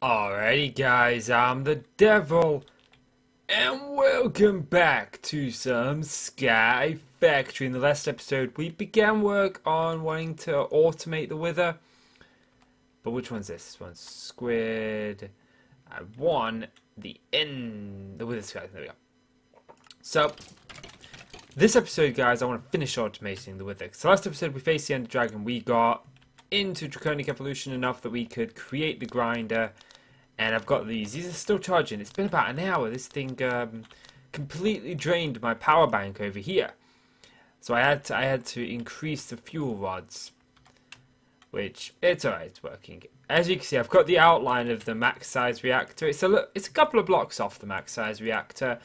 Alrighty guys, I'm the devil, and welcome back to some Sky Factory. In the last episode, we began work on wanting to automate the wither. But which one's this? This one's squid. I won the wither sky. There we go. So, this episode, guys, I want to finish automating the wither. So last episode, we faced the Ender Dragon. We got into Draconic Evolution enough that we could create the grinder. And I've got these. These are still charging. It's been about an hour. This thing completely drained my power bank over here. So I had to increase the fuel rods, which it's alright. It's working. As you can see, I've got the outline of the max size reactor. It's a couple of blocks off the max size reactor,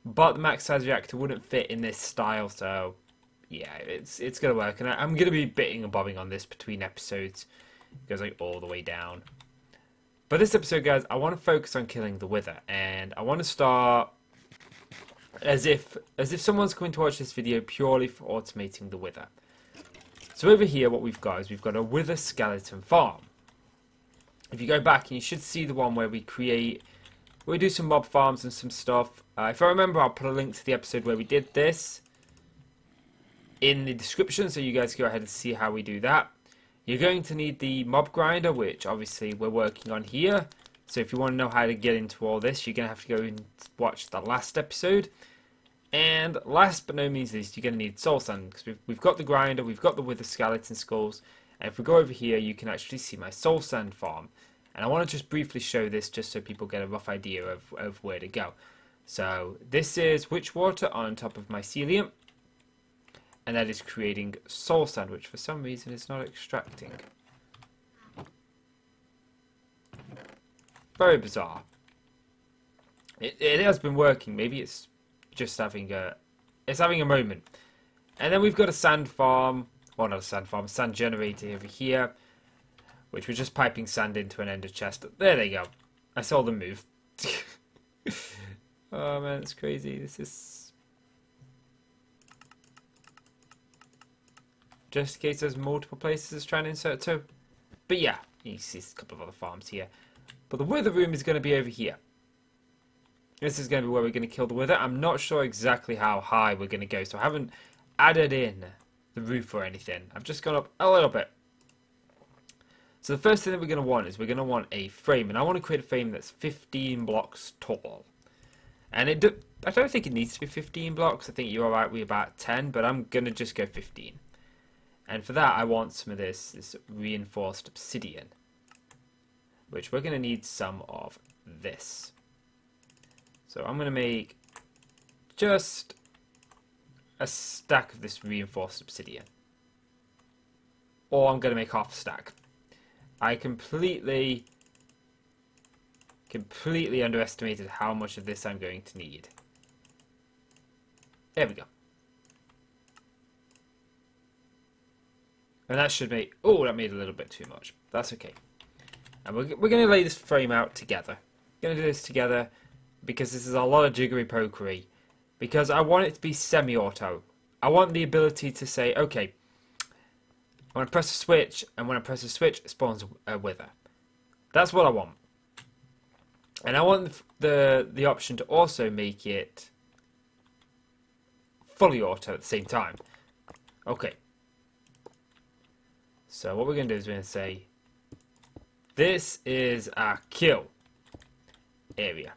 but the max size reactor wouldn't fit in this style. So yeah, it's gonna work. And I'm gonna be bitting and bobbing on this between episodes. It goes like all the way down. But this episode, guys, I want to focus on killing the wither, and I want to start as if someone's going to watch this video purely for automating the wither. So over here, what we've got is we've got a wither skeleton farm. If you go back, you should see the one where we do some mob farms and some stuff. If I remember, I'll put a link to the episode where we did this in the description, so you guys go ahead and see how we do that. You're going to need the mob grinder, which obviously we're working on here. So if you want to know how to get into all this, you're going to have to go and watch the last episode. And last but no means least, you're going to need soul sand, because we've got the grinder, we've got the wither skeleton skulls. And if we go over here, you can actually see my soul sand farm. And I want to just briefly show this just so people get a rough idea of where to go. So this is witch water on top of mycelium. And that is creating soul sand, which for some reason is not extracting. Very bizarre. It has been working. Maybe it's just having a moment. And then we've got a sand farm. Well, not a sand farm, a sand generator over here, which we're just piping sand into an ender chest. There they go. I saw them move. Oh man, it's crazy. This is. Just in case there's multiple places it's trying to insert to. But yeah, you see a couple of other farms here. But the wither room is going to be over here. This is going to be where we're going to kill the wither. I'm not sure exactly how high we're going to go, so I haven't added in the roof or anything. I've just gone up a little bit. So the first thing that we're going to want is we're going to want a frame. And I want to create a frame that's 15 blocks tall. And I don't think it needs to be 15 blocks. I think you're alright with about 10, but I'm going to just go 15. And for that, I want some of this reinforced obsidian, which we're going to need some of this. So I'm going to make just a stack of this reinforced obsidian. Or I'm going to make half a stack. I completely underestimated how much of this I'm going to need. There we go. And that should make... Oh, that made a little bit too much. That's okay. And we're going to lay this frame out together. We're going to do this together because this is a lot of jiggery-pokery. Because I want it to be semi-auto. I want the ability to say, okay, I want to press a switch, and when I press a switch, it spawns a wither. That's what I want. And I want the option to also make it fully auto at the same time. Okay. So what we're going to do is we're going to say, this is our kill area.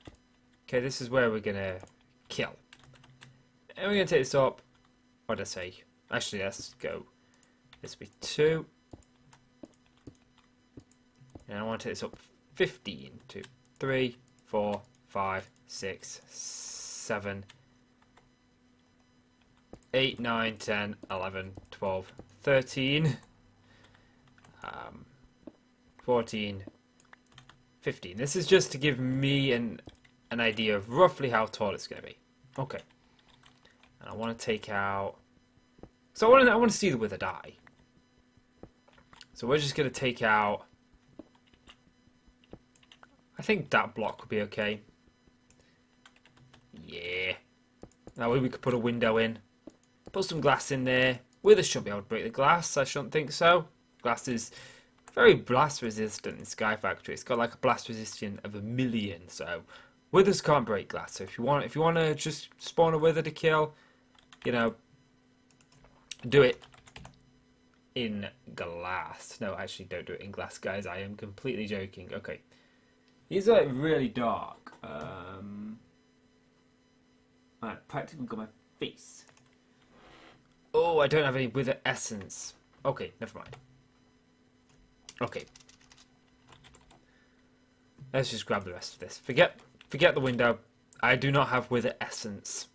Okay, this is where we're going to kill. And we're going to take this up. What did I say? Actually, let's go. This will be 2. And I want to take this up 15. 2, 3, 4, 5, 6, 7, 8, 9, 10, 11, 12, 13. 14, 15. This is just to give me an idea of roughly how tall it's going to be. Okay. And I want to take out... So I want to see the wither die. So we're just going to take out... I think that block would be okay. Yeah. That way we could put a window in. Put some glass in there. Wither shouldn't be able to break the glass. I shouldn't think so. Glass is very blast resistant in Sky Factory. It's got like a blast resistance of 1,000,000. So withers can't break glass. So if you want to just spawn a wither to kill, you know, do it in glass. No, actually, don't do it in glass, guys. I am completely joking. Okay, these are like really dark. I practically got my face. Oh, I don't have any wither essence. Okay, never mind. Okay, let's just grab the rest of this. Forget the window. I do not have wither essence.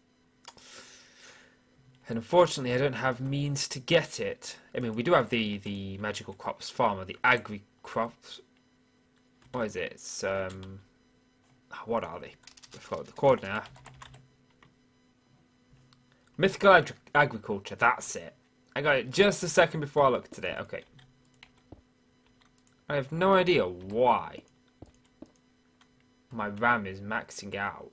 And unfortunately, I don't have means to get it. I mean, we do have the magical crops farmer, the agri crops. What is it? It's what are they? I forgot the code now. Mythical agriculture. That's it. I got it just a second before I looked at it. Okay. I have no idea why my RAM is maxing out.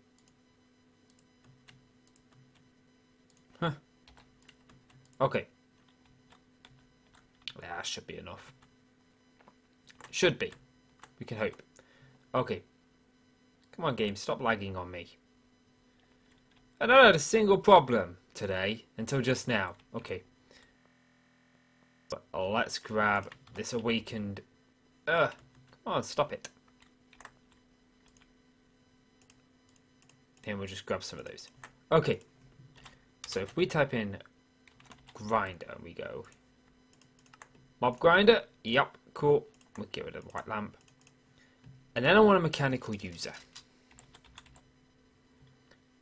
Huh. Okay. Yeah, that should be enough. Should be. We can hope. Okay. Come on, game. Stop lagging on me. I don't had a single problem today until just now. Okay. But let's grab this awakened... come on, stop it. And we'll just grab some of those. Okay. So if we type in grinder, we go mob grinder. Yep, cool. We'll get rid of the white lamp. And then I want a mechanical user.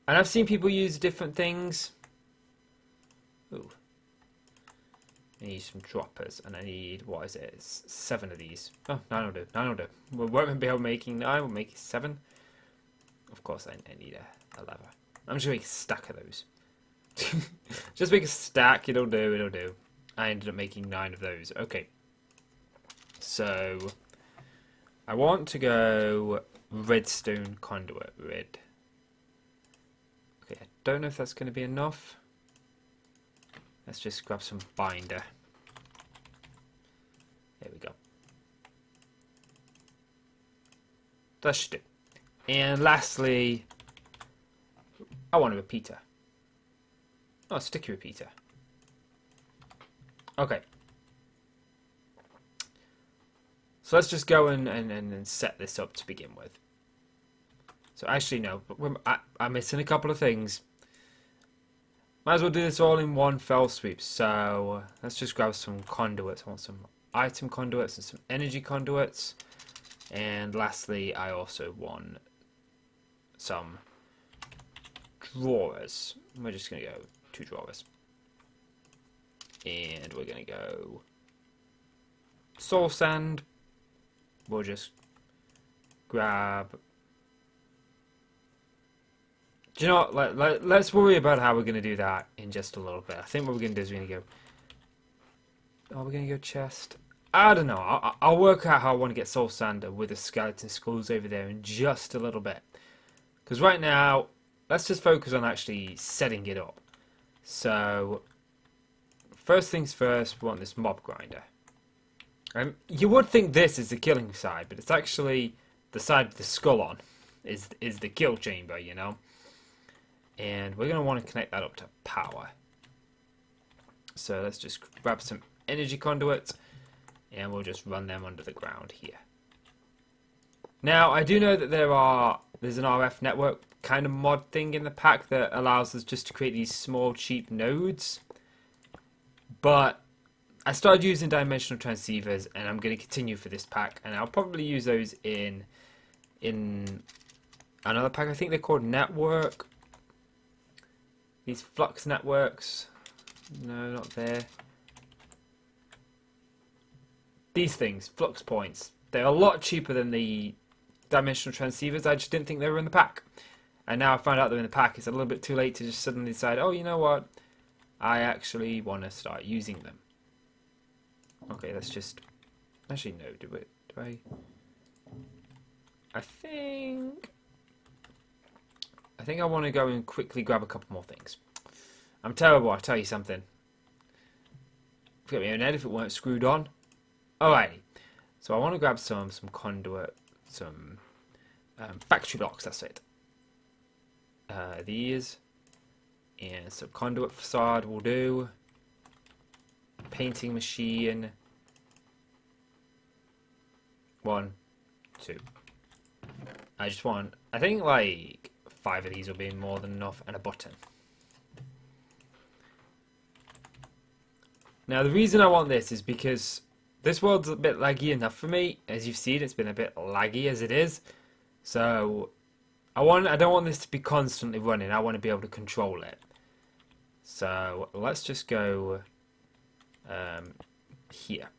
And I've seen people use different things. Ooh. I need some droppers, and I need, what is it? It's 7 of these. Oh, 9 will do. 9 will do. We won't be able to making 9, we'll make 7. Of course, I need a lever. I'm just going to make a stack of those. Just make a stack, it'll do, it'll do. I ended up making 9 of those. Okay. So, I want to go redstone conduit. Red. Okay, I don't know if that's going to be enough. Let's just grab some binder. There we go. That should do. And lastly, I want a repeater. Oh, a sticky repeater. Okay. So let's just go and set this up to begin with. So actually, no, I'm missing a couple of things. Might as well do this all in one fell sweep. So let's just grab some conduits. I want some item conduits and some energy conduits. And lastly, I also want some drawers. We're just going to go 2 drawers. And we're going to go soul sand. We'll just grab... Do you know what? Let's worry about how we're going to do that in just a little bit. I think what we're going to do is we're going to go... Oh, we're going to go chest. I don't know. I'll work out how I want to get soul sand with the skeleton skulls over there in just a little bit. Because right now, let's just focus on actually setting it up. So, first things first, we want this mob grinder. You would think this is the killing side, but it's actually the side with the skull on is the kill chamber, you know. And we're going to want to connect that up to power. So let's just grab some energy conduits and we'll just run them under the ground here. Now, I do know that there's an RF network kind of mod thing in the pack that allows us just to create these small cheap nodes. But I started using dimensional transceivers and I'm going to continue for this pack, and I'll probably use those in another pack. I think they're called network. These flux networks. No, not there. These things, flux points. They're a lot cheaper than the dimensional transceivers. I just didn't think they were in the pack. And now I found out they're in the pack. It's a little bit too late to just suddenly decide, oh, you know what? I actually want to start using them. Okay, let's just... Actually, no. Do I... I think I want to go and quickly grab a couple more things. I'm terrible, I'll tell you something. Forget my own head if it weren't screwed on. Alrighty. So I want to grab some conduit, some factory blocks, that's it. These, and some conduit facade will do. Painting machine. 1, 2. I think like 5 of these will be more than enough, and a button. Now the reason I want this is because this world's a bit laggy enough for me. As you've seen, it's been a bit laggy as it is. So I don't want this to be constantly running. I want to be able to control it. So let's just go here.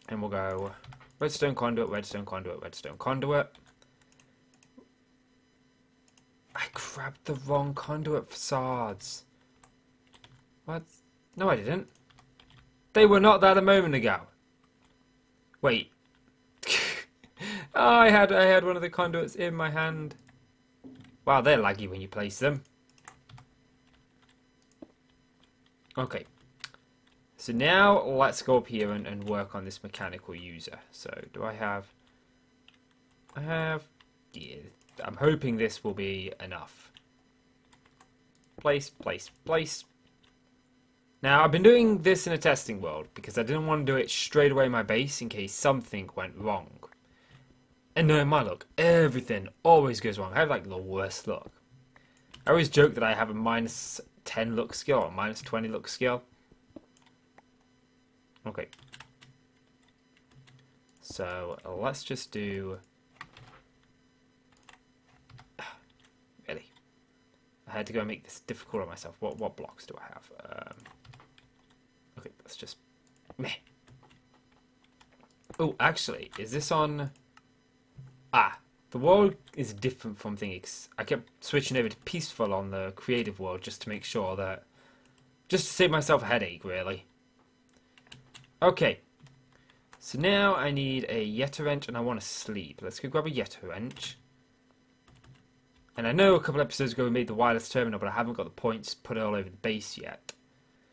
And we'll go redstone conduit, redstone conduit, redstone conduit. I grabbed the wrong conduit facades. What? No, I didn't. They were not that a moment ago. Wait. Oh, I had one of the conduits in my hand. Wow, they're laggy when you place them. Okay. So now let's go up here and work on this mechanical user. So do I have... Yeah, I'm hoping this will be enough. Place, place, place. Now, I've been doing this in a testing world because I didn't want to do it straight away in my base in case something went wrong. And knowing my luck, everything always goes wrong. I have like the worst luck. I always joke that I have a minus 10 luck skill or minus 20 luck skill. Okay. So, let's just do... Really? I had to go and make this difficult on myself. What blocks do I have? Okay, let's just... Meh. Oh, actually, is this on... Ah, the world is different from things. I kept switching over to peaceful on the creative world just to make sure that... Just to save myself a headache, really. Okay. So now I need a Yeta wrench and I want to sleep. Let's go grab a Yeta wrench. And I know a couple episodes ago we made the wireless terminal, but I haven't got the points put all over the base yet.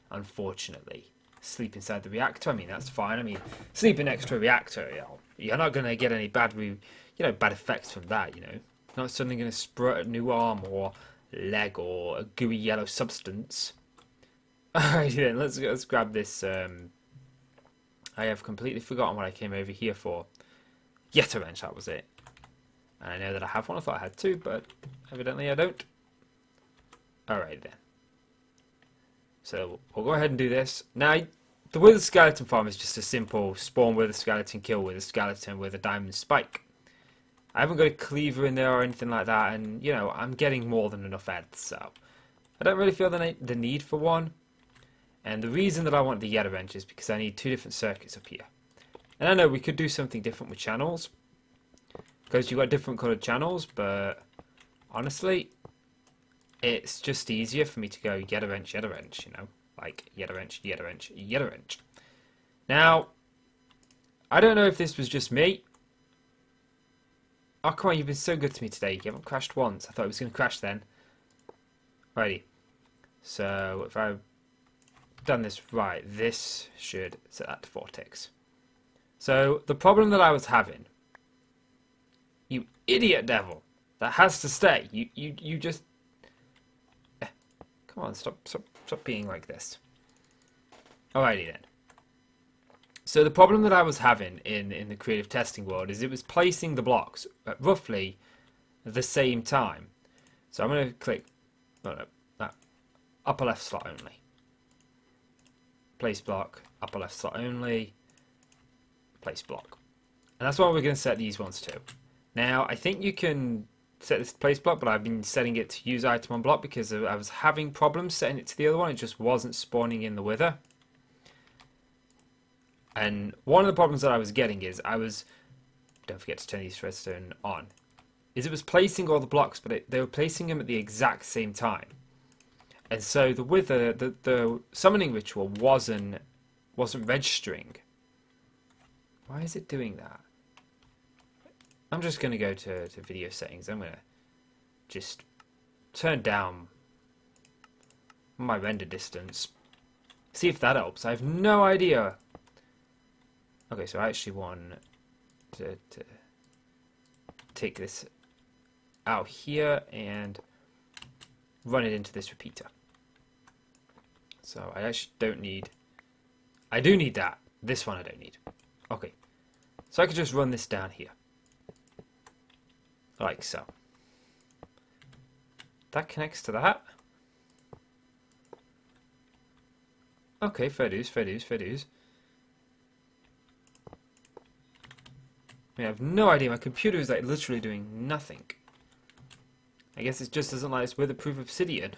Unfortunately. Sleep inside the reactor, I mean, that's fine. I mean, sleeping next to a reactor, you're not going to get any bad effects from that, you know. Not suddenly going to sprout a new arm or leg or a gooey yellow substance. Alright then, let's grab this. I have completely forgotten what I came over here for. Yeta wrench, that was it. And I know that I have one. I thought I had two, but evidently I don't. Alright then. So we'll go ahead and do this. Now, the Wither Skeleton farm is just a simple spawn with a skeleton, kill with a skeleton with a diamond spike. I haven't got a cleaver in there or anything like that, and you know, I'm getting more than enough eds, so I don't really feel the need for one. And the reason that I want the Yeta wrench is because I need 2 different circuits up here. And I know we could do something different with channels, because you've got different coloured channels, but honestly, it's just easier for me to go Yeta wrench, you know? Like, Yeta wrench, Yeta wrench, Yeta wrench. Now, I don't know if this was just me. Oh, come on, you've been so good to me today. You haven't crashed once. I thought it was going to crash then. Alrighty. So, if I've done this right, this should set that to 4 ticks. So, the problem that I was having... You idiot devil! That has to stay. You just... Come on, stop being like this. Alrighty then. So the problem that I was having in the creative testing world is it was placing the blocks at roughly the same time. So I'm going to click that upper left slot only. Place block, upper left slot only, place block. And that's what we're going to set these ones to. Now I think you can set this to place block, but I've been setting it to use item on block because I was having problems setting it to the other one. It just wasn't spawning in the wither. And one of the problems that I was getting is don't forget to turn these redstone on, is it was placing all the blocks, but they were placing them at the exact same time. And so the wither, the summoning ritual wasn't registering. Why is it doing that? I'm just going to go to video settings. I'm going to just turn down my render distance. See if that helps. I have no idea Okay, so I actually want to take this out here and run it into this repeater. So I actually don't need... I do need that. This one I don't need. Okay. So I could just run this down here. Like so. That connects to that. Okay, fair dues, fair dues, fair dues. I have no idea. My computer is like literally doing nothing. I guess it just doesn't like this weatherproof obsidian.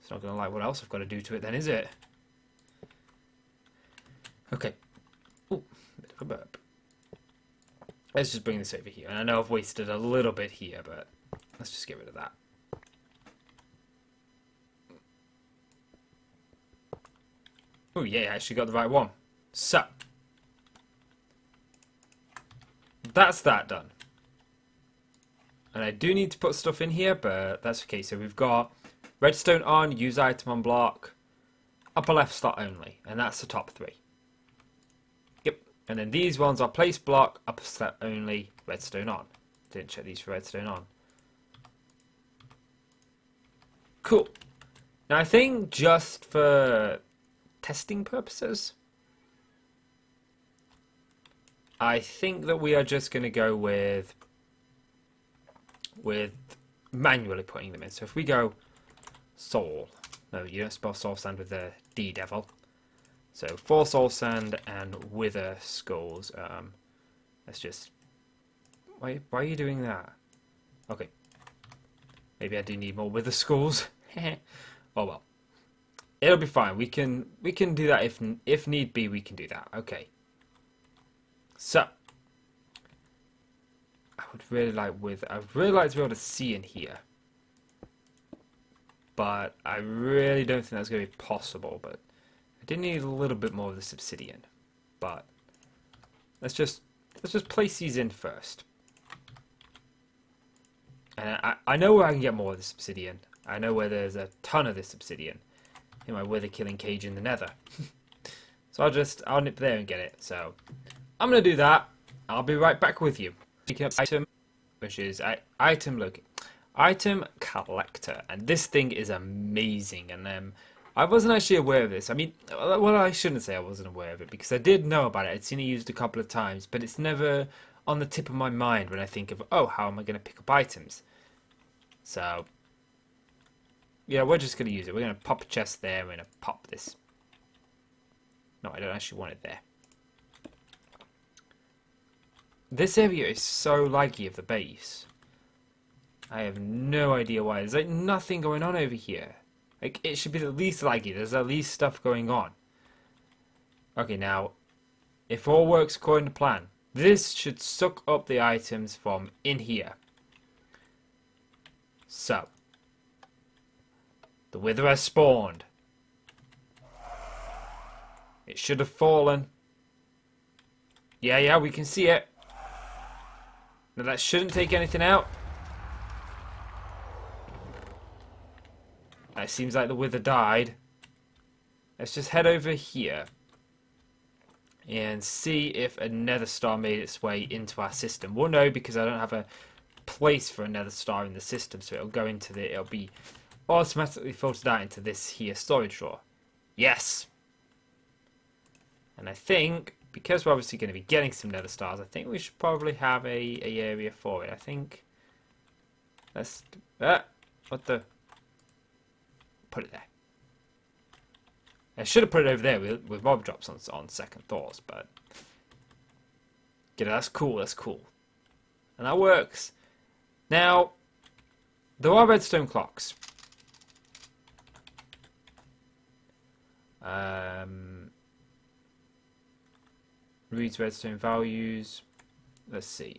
It's not going to like what else I've got to do to it then, is it? Okay. Ooh, bit of a burp. Let's just bring this over here. And I know I've wasted a little bit here, but let's just get rid of that. Oh yeah, I actually got the right one. So. That's that done. And I do need to put stuff in here, but that's okay. So we've got redstone on, use item on block, upper left slot only. And that's the top three. Yep. And then these ones are place block, upper slot only, redstone on. Didn't check these for redstone on. Cool. Now I think just for testing purposes, I think that we are just going to go with manually putting them in. So if we go soul, no, you don't spell soul sand with the D, devil. So 4 soul sand and wither skulls. Let's just... Why are you doing that? Okay. Maybe I do need more wither skulls. Oh well. It'll be fine. We can do that if need be. We can do that. Okay. So I would really like I'd really like to be able to see in here, but I really don't think that's going to be possible. But I did need a little bit more of this obsidian. But let's just place these in first. And I know where I can get more of this obsidian. I know where there's a ton of this obsidian in my wither killing cage in the nether. So I'll nip there and get it. So I'm going to do that. I'll be right back with you. Picking up item, which is item collector. And this thing is amazing. And I wasn't actually aware of this. I mean, well, I shouldn't say I wasn't aware of it, because I did know about it. I'd seen it used a couple of times, but it's never on the tip of my mind when I think of, oh, how am I going to pick up items? So, yeah, we're just going to use it. We're going to pop a chest there. We're going to pop this. No, I don't actually want it there. This area is so laggy of the base. I have no idea why. There's like nothing going on over here. Like, it should be the least laggy. There's at least stuff going on. Okay, now, if all works according to plan, this should suck up the items from in here. So, the wither has spawned. It should have fallen. Yeah, we can see it. Now that shouldn't take anything out. It seems like the wither died. Let's just head over here and see if a nether star made its way into our system. Well, no, because I don't have a place for a nether star in the system, so it'll be automatically filtered out into this here storage drawer. Yes. And I think, because we're obviously going to be getting some nether stars, I think we should probably have a area for it. I think. Let's. What the? Put it there. I should have put it over there with mob drops on second thoughts, but. That's cool, that's cool. And that works. Now, there are redstone clocks. Reads redstone values. Let's see.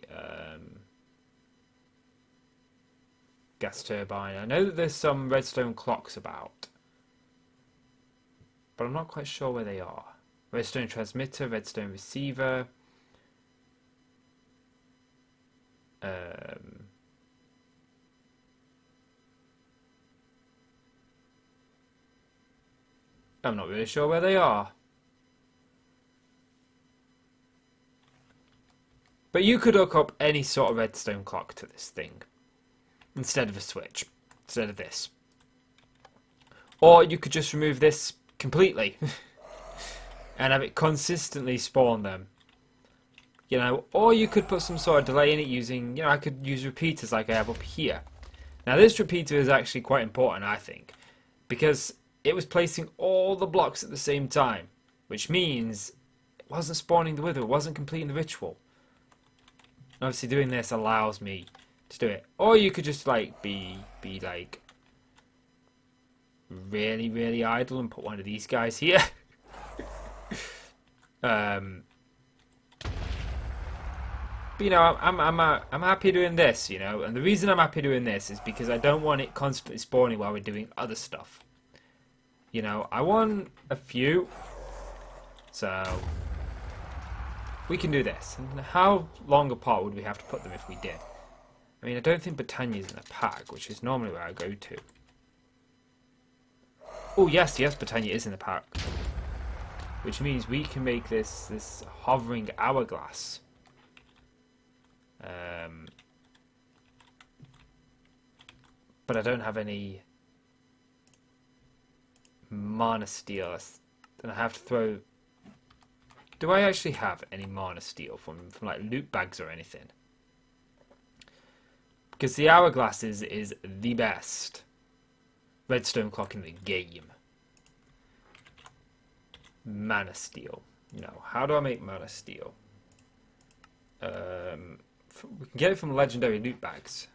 Gas turbine. I know that there's some redstone clocks about, but I'm not quite sure where they are. Redstone transmitter, redstone receiver. I'm not really sure where they are. But you could hook up any sort of redstone clock to this thing. Instead of a switch. Instead of this. Or you could just remove this completely. And have it consistently spawn them. You know, or you could put some sort of delay in it using, you know, I could use repeaters like I have up here. Now this repeater is actually quite important, I think. Because it was placing all the blocks at the same time. Which means it wasn't spawning the wither, it wasn't completing the ritual. And obviously doing this allows me to do it. Or you could just like be like really idle and put one of these guys here. But you know, I'm happy doing this, you know, and the reason I'm happy doing this is because I don't want it constantly spawning while we're doing other stuff. You know, I want a few, so we can do this. And how long apart would we have to put them if we did? I mean, I don't think Britannia's in a pack, which is normally where I go to. Oh yes, Britannia is in the pack, which means we can make this hovering hourglass. But I don't have any mana steel, and I have to throw. Do I actually have any mana steel from like loot bags or anything? Because the hourglass is the best redstone clock in the game. Mana steel. No, how do I make mana steel? We can get it from legendary loot bags.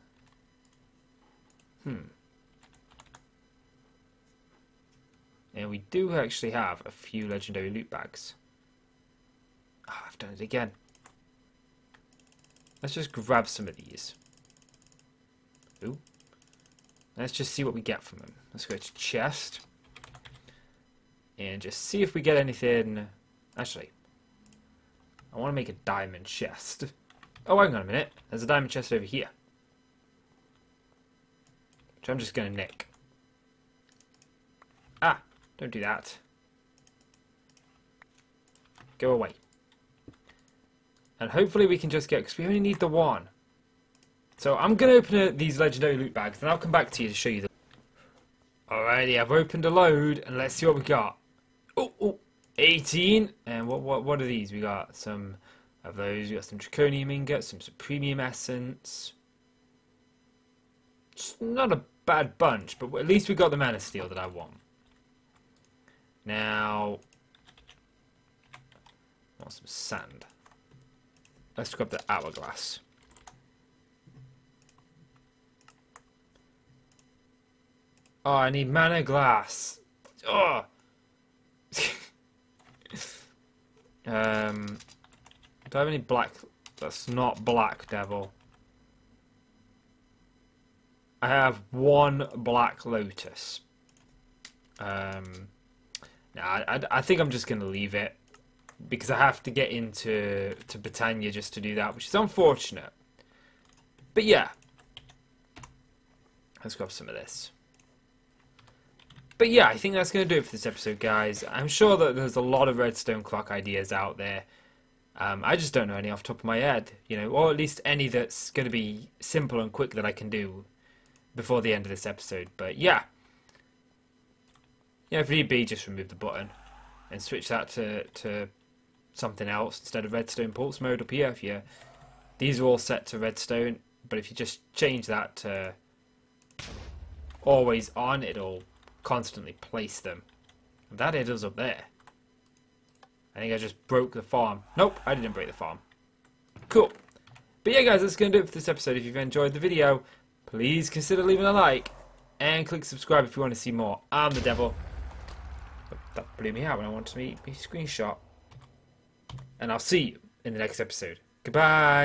And we do actually have a few legendary loot bags. Oh, I've done it again. Let's just grab some of these. Ooh. Let's just see what we get from them. Let's go to chest. And just see if we get anything. Actually, I want to make a diamond chest. Oh, hang on a minute. There's a diamond chest over here. Which I'm just going to nick. Ah, don't do that. Go away. And hopefully we can just get, because we only need the one. So I'm going to open these legendary loot bags, and I'll come back to you to show you the... Alrighty, I've opened a load, and let's see what we got. Oh, 18. And what are these? We got some of those. We got some draconium ingots, some supremium essence. It's not a bad bunch, but at least we got the mana steel that I want. Now, I want some sand. Let's grab the hourglass. Oh, I need mana glass. Oh. Do I have any black? That's not black devil. I have one black lotus. Nah, I think I'm just gonna leave it because I have to get into Britannia just to do that, which is unfortunate. But yeah, let's grab some of this. But yeah, I think that's going to do it for this episode, guys. I'm sure that there's a lot of redstone clock ideas out there. I just don't know any off the top of my head, you know, or at least any that's going to be simple and quick that I can do before the end of this episode. But yeah, if need be, just remove the button and switch that to something else instead of redstone pulse mode up here. These are all set to redstone, but if you just change that to always on, it'll constantly place them. And that it is up there. I think I just broke the farm. Nope, I didn't break the farm. Cool. But yeah, guys, that's going to do it for this episode. If you've enjoyed the video, please consider leaving a like and click subscribe if you want to see more. I'm the devil. That blew me out when I wanted to make me screenshot. And I'll see you in the next episode. Goodbye.